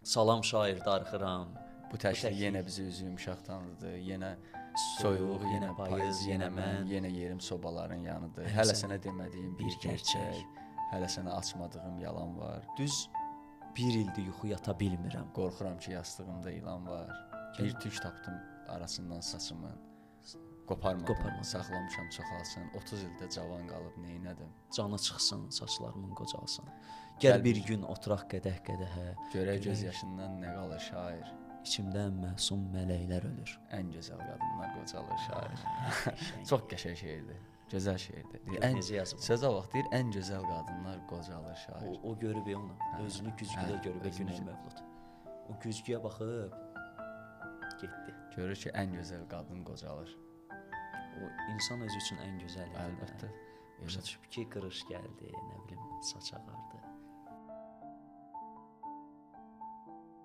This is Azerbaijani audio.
Salam şair darxıram. Bu təklik yenə bizi üzü yumşaq tanıdı. Yenə soyuq, yenə payız, yenə mən, yenə yerim sobaların yanıdır. Hələ sənə demədiyim bir gerçək, hələ sənə açmadığım yalan var. Düz bir ildir yuxu yata bilmirəm. Qorxuram ki, yastığımda ilan var. Bir tük tapdım arasından saçımın. Qoparmadım, saxlamışam çoxalsın. 30 ildə cavan qalıb neynədim? Canı çıxsın, saçlarımın qocalsın. Gəl bir gün oturaq qədəh-qədəhə. Görək göz yaşından nə qalır şair. İçimdən məsum mələklər ölür. Ən gözəl qadınlar qocalır şair. Çox qəşəng şeirdir. Gözəl şeirdir. Necə yazıb? Sözə bax, deyir, ən gözəl qadınlar qocalır şair. O görüb onu. Özünü güzgüdə görüb güney mövlud. O güzgüyə baxıb getdi. Görür ki, ən gözəl qadın qocalır. O insan özü üçün ən gözəl. Əlbəttə. Başa düşüb ki, qırış gəldi, nə bilim, saçağa.